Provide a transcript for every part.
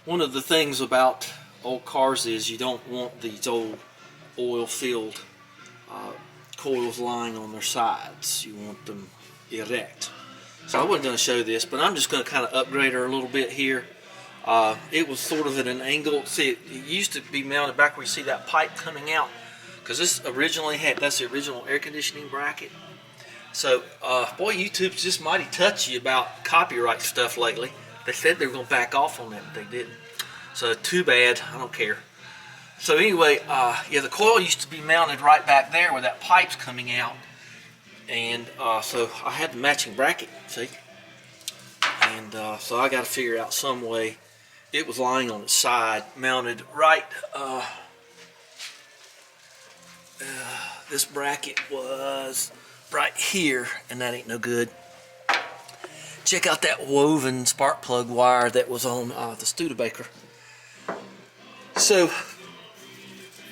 One of the things about old cars is you don't want these old oil-filled coils lying on their sides. You want them erect. So I wasn't going to show this, but I'm just going to kind of upgrade her a little bit here. It was sort of at an angle. See, it used to be mounted back where you see that pipe coming out, because this originally had, that's the original air conditioning bracket. So, boy, YouTube's just mighty touchy about copyright stuff lately. They said they were going to back off on that, but they didn't. So, too bad. I don't care. So anyway, yeah, the coil used to be mounted right back there where that pipe's coming out. And so I had the matching bracket, see? And so I got to figure out some way. It was lying on its side, mounted right, this bracket was right here, and that ain't no good. Check out that woven spark plug wire that was on the Studebaker. So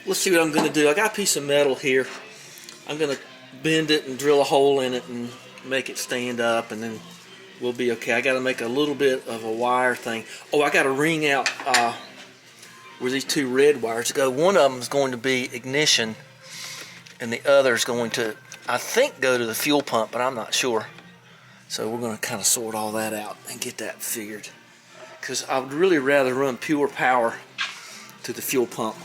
let's see what I'm going to do. I got a piece of metal here. I'm going to bend it and drill a hole in it and make it stand up, and then we'll be okay. I got to make a little bit of a wire thing. Oh, I got to ring out where these two red wires go. One of them is going to be ignition, and the other is going to, I think, go to the fuel pump, but I'm not sure. So we're going to kind of sort all that out and get that figured, because I would really rather run pure power to the fuel pump.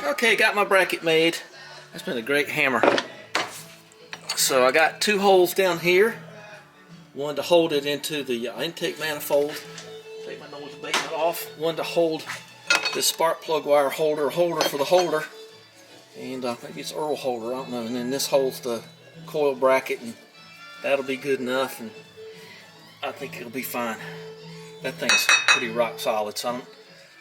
Okay, got my bracket made. That's been a great hammer. So I got two holes down here. One to hold it into the intake manifold. Take my noise abatement off. One to hold the spark plug wire holder for the holder. And maybe it's Earl holder, I don't know. And then this holds the coil bracket, and that'll be good enough. And I think it'll be fine. That thing's pretty rock solid, so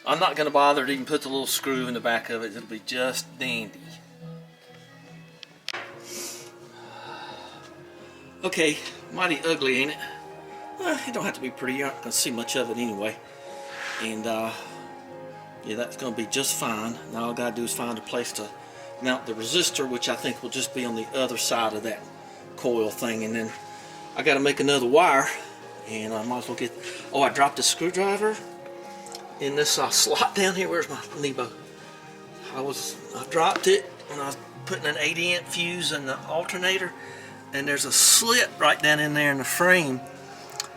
I'm not going to bother to even put the little screw in the back of it. It'll be just dandy. Okay, mighty ugly, ain't it? Well, it don't have to be pretty. You're not going to see much of it anyway. And yeah, that's going to be just fine. Now all I got to do is find a place to mount the resistor, which I think will just be on the other side of that coil thing. And then I got to make another wire, and I might as well get... Oh, I dropped a screwdriver in this slot down here. Where's my Nebo? I dropped it when I was putting an 80 amp fuse in the alternator, and there's a slit right down in there in the frame,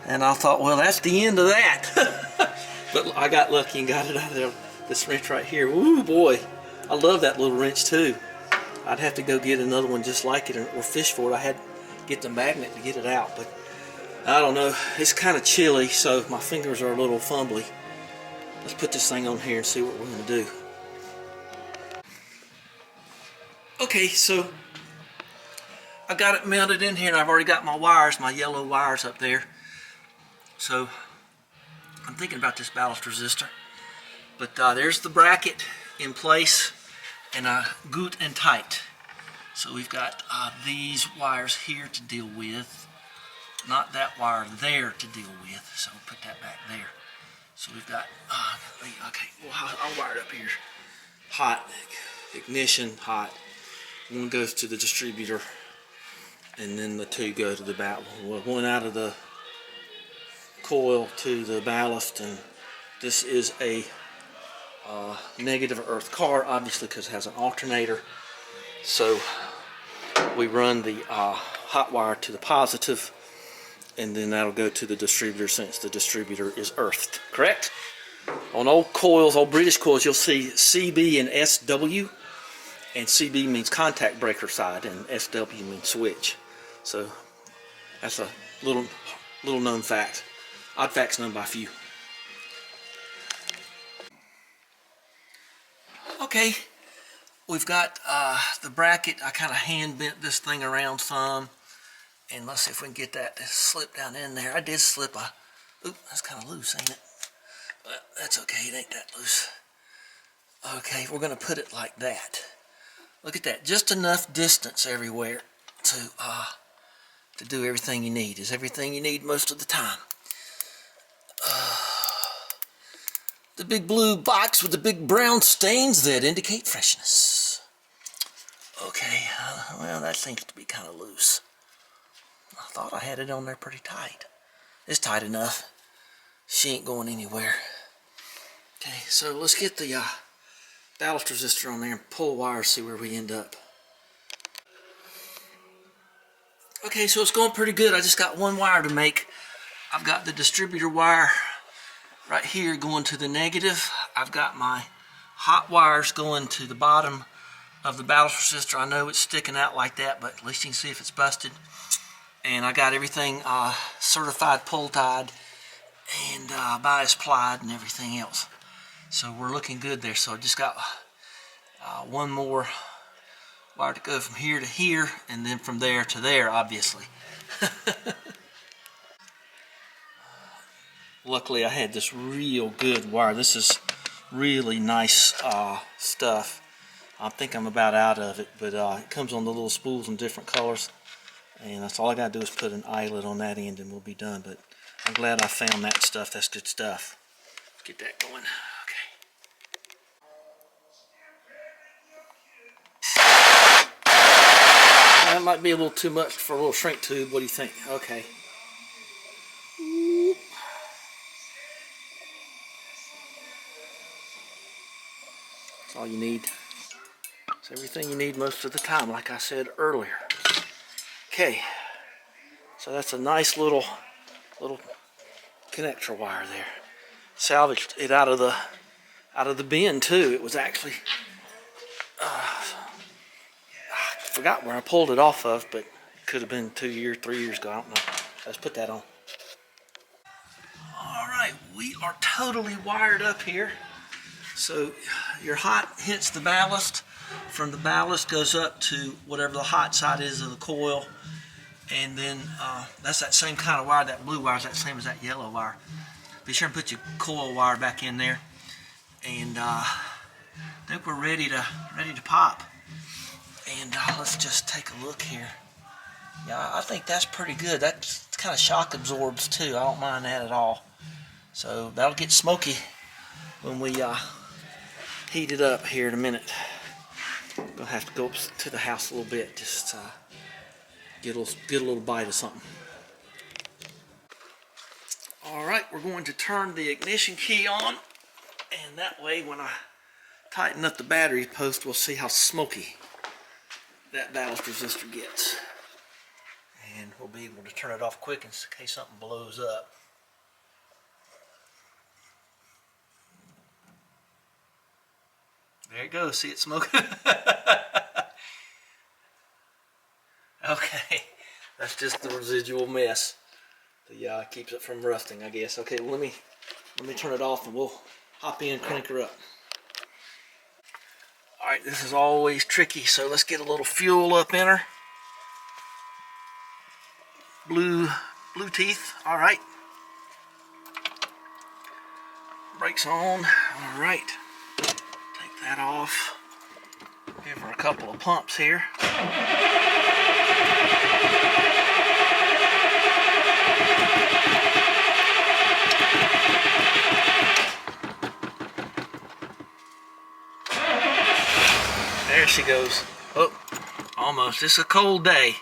and I thought, well, that's the end of that. But I got lucky and got it out of there. This wrench right here, ooh boy, I love that little wrench too. I'd have to go get another one just like it, or fish for it. I had to get the magnet to get it out, but I don't know, it's kind of chilly, so my fingers are a little fumbly. Let's put this thing on here and see what we're going to do. Okay, so I got it mounted in here, and I've already got my wires, my yellow wires up there. So I'm thinking about this ballast resistor. But there's the bracket in place, and good and tight. So we've got these wires here to deal with, not that wire there to deal with. So we'll put that back there. So we've got, okay, well, I'll wire it up here. Hot, ignition, hot. One goes to the distributor, and then the two go to the ballast. One out of the coil to the ballast, and this is a negative earth car, obviously, because it has an alternator. So we run the hot wire to the positive, and then that'll go to the distributor, since the distributor is earthed, correct? On old coils, old British coils, you'll see CB and SW, and CB means contact breaker side, and SW means switch. So that's a little known fact. Odd facts known by few. Okay, we've got the bracket. I kind of hand bent this thing around some, and let's see if we can get that to slip down in there. I did slip a, oop, that's kind of loose, ain't it? Well, that's okay, it ain't that loose. Okay, we're gonna put it like that. Look at that, just enough distance everywhere to do everything you need. Is everything you need most of the time. The big blue box with the big brown stains that indicate freshness. Okay, well, that seems to be kind of loose. I thought I had it on there pretty tight. It's tight enough. She ain't going anywhere. Okay, so let's get the ballast resistor on there and pull wires, see where we end up. Okay, so it's going pretty good. I just got one wire to make. I've got the distributor wire right here going to the negative. I've got my hot wires going to the bottom of the ballast resistor. I know it's sticking out like that, but at least you can see if it's busted. And I got everything certified pull tied and bias plied and everything else. So we're looking good there. So I just got one more wire to go from here to here, and then from there to there, obviously. Luckily I had this real good wire. This is really nice stuff. I think I'm about out of it, but it comes on the little spools in different colors, and that's all I gotta do is put an eyelet on that end and we'll be done. But I'm glad I found that stuff. That's good stuff. Let's get that going. Okay. That might be a little too much for a little shrink tube. What do you think? Okay. That's all you need. It's everything you need most of the time, like I said earlier. Okay, so that's a nice little connector wire there. Salvaged it out of the bin too. It was actually I forgot where I pulled it off of, but it could have been 2 years, 3 years ago. I don't know. Let's put that on. All right, we are totally wired up here. So your hot hits the ballast. From the ballast goes up to whatever the hot side is of the coil, and then that's that same kind of wire. That blue wire is that same as that yellow wire. Be sure and put your coil wire back in there, and I think we're ready to pop. And let's just take a look here. Yeah, I think that's pretty good. That kind of shock absorbs too. I don't mind that at all. So that'll get smoky when we heat it up here in a minute. Gonna have to go up to the house a little bit, just get a little bite of something. All right, we're going to turn the ignition key on, and that way when I tighten up the battery post, we'll see how smoky that ballast resistor gets. And we'll be able to turn it off quick in case something blows up. There it goes. See it smoking? Okay, that's just the residual mess. The keeps it from rusting, I guess. Okay, well, let me turn it off and we'll hop in and crank her up. All right, this is always tricky, so let's get a little fuel up in her. Blue teeth. All right. Brakes on. All right. Take that off. Give her a couple of pumps here. There she goes. Oh, almost. It's a cold day.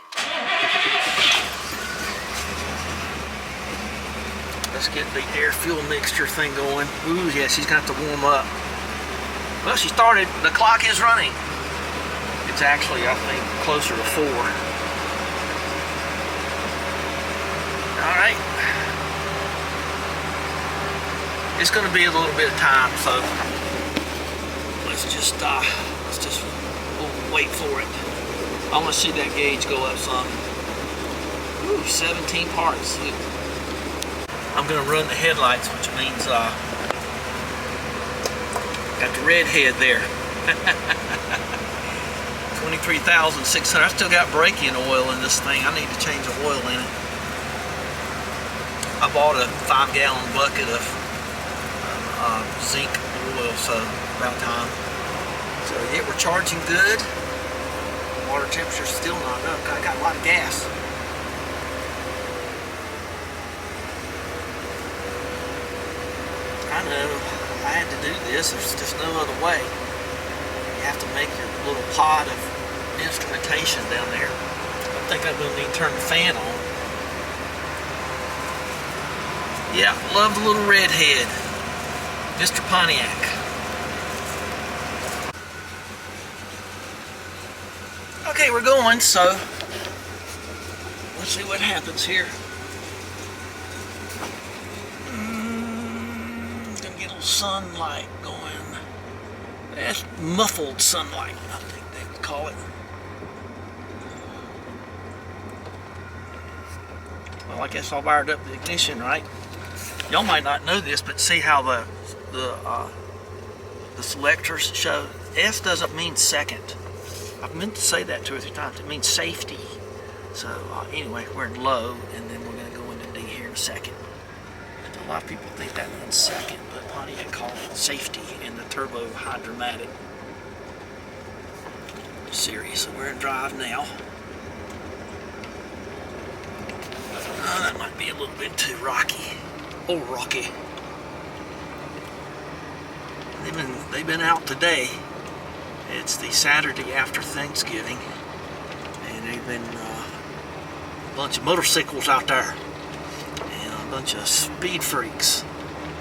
Let's get the air-fuel mixture thing going. Ooh, yeah, she's got to warm up. Well, she started. The clock is running. It's actually, I think, closer to 4. All right. It's going to be a little bit of time, so let's just we'll wait for it. I want to see that gauge go up some. Ooh, 17 parts. I'm going to run the headlights, which means got the red head there. 23,600. I still got braking oil in this thing. I need to change the oil in it. I bought a 5-gallon bucket of zinc oil, so about time. So yeah, we're charging good. Water temperature's still not up. I got a lot of gas. I know, I had to do this. There's just no other way. You have to make your little pot of instrumentation down there. I think I'm gonna need to turn the fan on. Yeah, love the little redhead, Mr. Pontiac. Okay, we're going, so let's see what happens here. Gonna get a little sunlight going. That's muffled sunlight, I think they would call it. Well, I guess I wired up the ignition right. Y'all might not know this, but see how the selectors show S doesn't mean second. I've meant to say that 2 or 3 times. It means safety. So anyway, we're in low, and then we're going to go into D here in a second. A lot of people think that means second, but Pontiac called it safety in the turbo hydromatic series. So we're in drive now. That might be a little bit too rocky. Oh, rocky. They've been out today. It's the Saturday after Thanksgiving, and they've been a bunch of motorcycles out there and a bunch of speed freaks.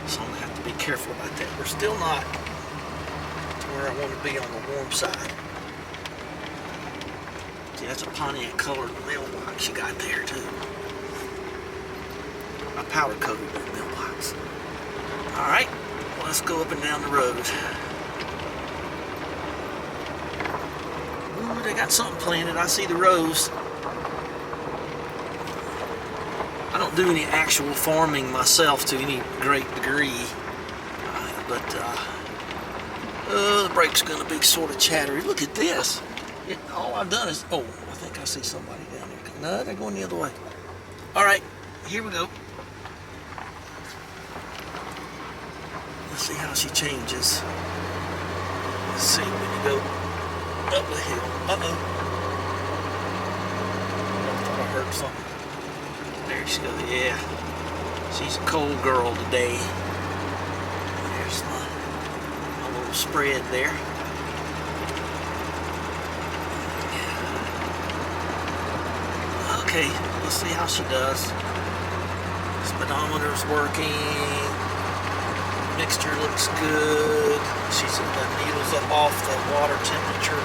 So I'm gonna have to be careful about that. We're still not to where I want to be on the warm side. See, that's a Pontiac colored mailbox you got there too. I powder coated that mailbox. All right, let's go up and down the road. Ooh, they got something planted. I see the rows. I don't do any actual farming myself to any great degree, but the brake's gonna be sort of chattery. Look at this. All I've done is, oh, I think I see somebody down there. No, they're going the other way. All right, here we go. Let's see how she changes. Let's see when you go up the hill. Uh-oh. I thought I heard something. There she goes. Yeah. She's a cold girl today. There's my little spread there. Okay, let's see how she does. Speedometer's working. Mixture looks good. She's got needles up off the water temperature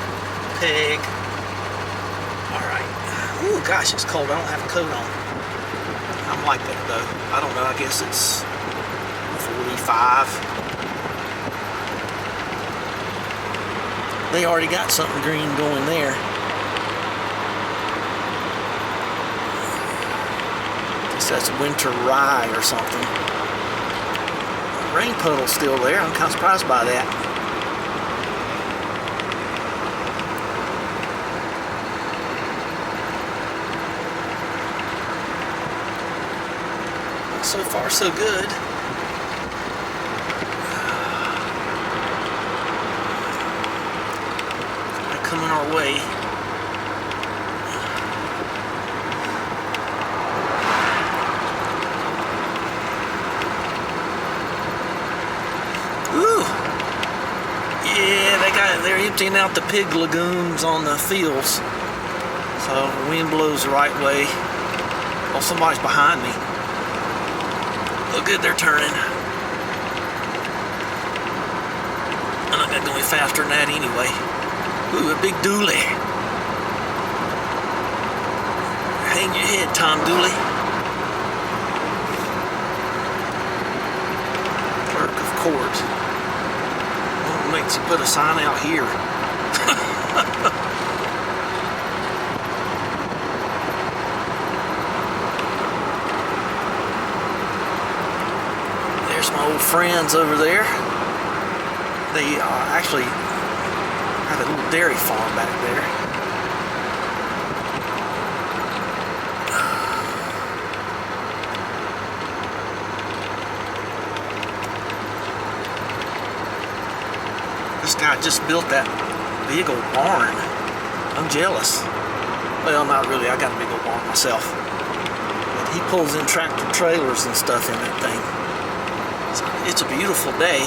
peg. Alright. Ooh, gosh, it's cold. I don't have a coat on. I'm like that though. I don't know. I guess it's 45. They already got something green going there. Guess that's winter rye or something. Rain puddle's still there. I'm kind of surprised by that. So far, so good. Coming our way. They're emptying out the pig lagoons on the fields. So the wind blows the right way. Oh, somebody's behind me. Look good, they're turning. I'm not gonna go any faster than that anyway. Ooh, a big dually. Hang your head, Tom Dooley. Clerk of court. Makes you put a sign out here. There's my old friends over there. They actually have a little dairy farm back there. This guy just built that big old barn. I'm jealous. Well, not really. I got a big old barn myself. But he pulls in tractor trailers and stuff in that thing. So it's a beautiful day.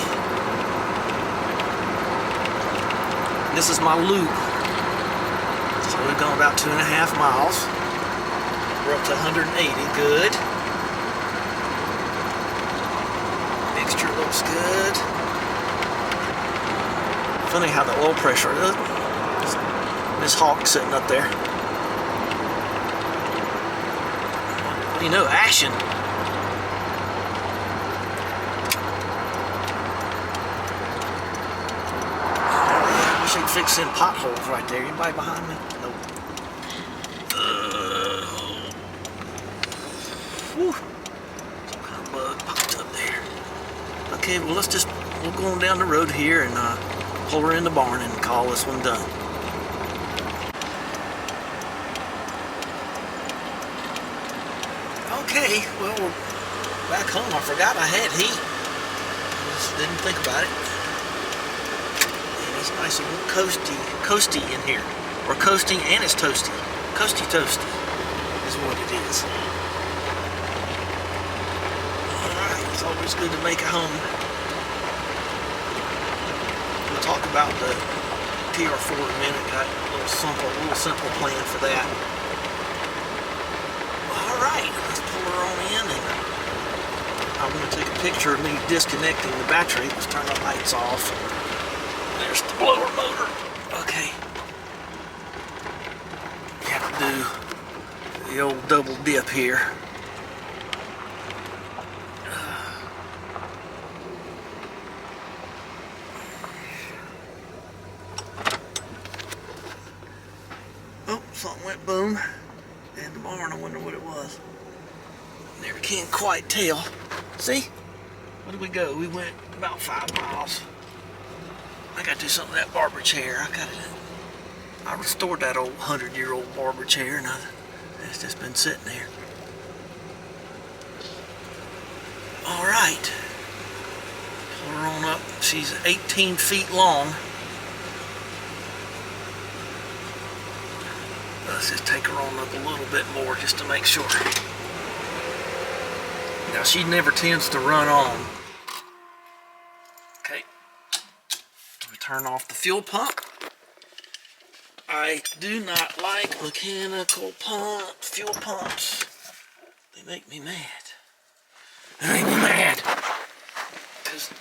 This is my loop. gone about 2.5 miles. We're up to 180, good. Mixture looks good. Funny how the oil pressure is. Miss Hawk sitting up there. What do you know, action. I wish I'd fix in potholes right there. Anybody behind me? Nope. Whew. Some kind of bug popped up there. Okay, well we'll go on down the road here and pull her in the barn and call this one done. Okay, well, we're back home. I forgot I had heat. I just didn't think about it. And it's nice and coasty in here. Or coasting and it's toasty. Coasty toasty is what it is. Alright, it's always good to make a home. We'll talk about the TR4 in a minute. Got a little simple plan for that. Alright, let's pull her on in, and I'm going to take a picture of me disconnecting the battery. Let's turn the lights off. There's the blower motor. Okay. You have to do the old double dip here. Oh, something went boom. In the barn, I wonder what it was. Never can quite tell. See? Where did we go? We went about 5 miles. I gotta do something with that barber chair. I restored that old 100-year-old barber chair, and it's just been sitting there. Alright. Pull her on up. She's 18 feet long. Let's just take her on up a little bit more just to make sure. Now she never tends to run on. Okay. We turn off the fuel pump. I do not like mechanical fuel pumps. They make me mad. They make me mad. Because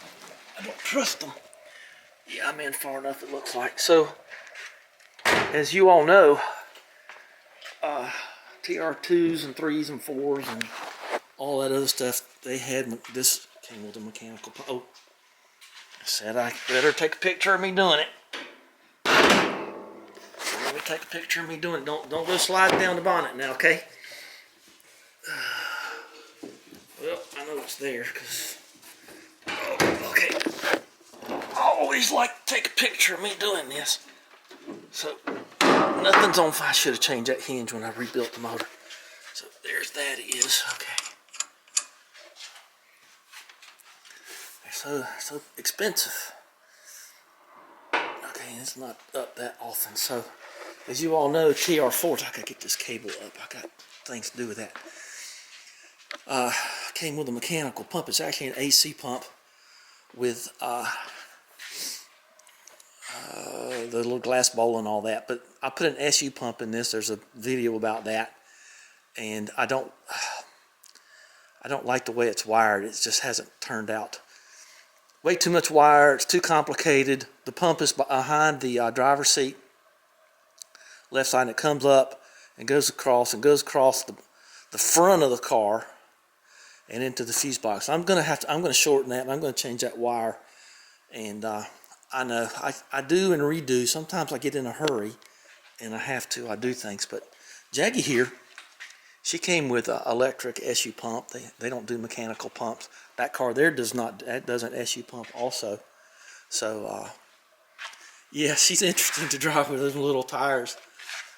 I don't trust them. Yeah, I'm in far enough it looks like. So, as you all know, TR2s and 3s and 4s and all that other stuff, they had, this came with a mechanical pump. Oh, I said I better take a picture of me doing it. Let me take a picture of me doing it. Don't go sliding down the bonnet now, okay? Well, I know it's there, because, okay. I always like to take a picture of me doing this. So, nothing's on fire. I should have changed that hinge when I rebuilt the motor. So there's that is. Okay. They're so expensive. Okay, it's not up that often. So as you all know, TR4s, I gotta get this cable up. I got things to do with that. Came with a mechanical pump. It's actually an AC pump with the little glass bowl and all that, but I put an SU pump in this. There's a video about that, and I don't like the way it's wired. It just hasn't turned out. Way too much wire. It's too complicated. The pump is behind the driver's seat, left side, and it comes up and goes across the front of the car and into the fuse box. I'm gonna shorten that, and I'm gonna change that wire. And I know I do and redo. Sometimes I get in a hurry and I do things, but Jackie here, she came with an electric SU pump. They don't do mechanical pumps. That car there does an SU pump also. So yeah, she's interesting to drive with those little tires.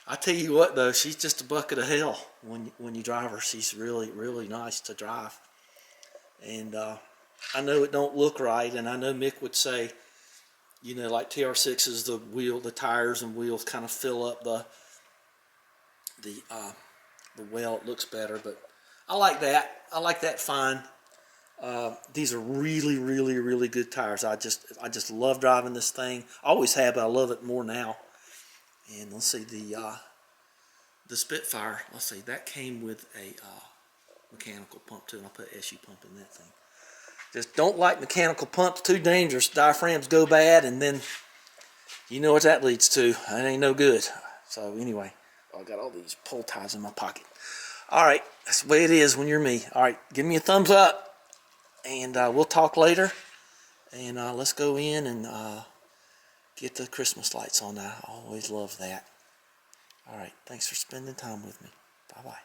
I tell you what though, she's just a bucket of hell when you drive her. She's really, really nice to drive. And I know it don't look right, and I know Mick would say, you know, like TR6s, the tires and wheels kind of fill up the well. It looks better, but I like that. I like that fine. These are really, really, really good tires. I just love driving this thing. I always have, but I love it more now. And let's see, the the Spitfire, let's see, that came with a mechanical pump too, and I'll put SU pump in that thing. Just don't like mechanical pumps, too dangerous. Diaphragms go bad, and then you know what that leads to. That ain't no good. So anyway, I got all these pull ties in my pocket. All right, that's the way it is when you're me. All right, give me a thumbs up, and we'll talk later. And let's go in and get the Christmas lights on now. I always love that. All right, thanks for spending time with me. Bye-bye.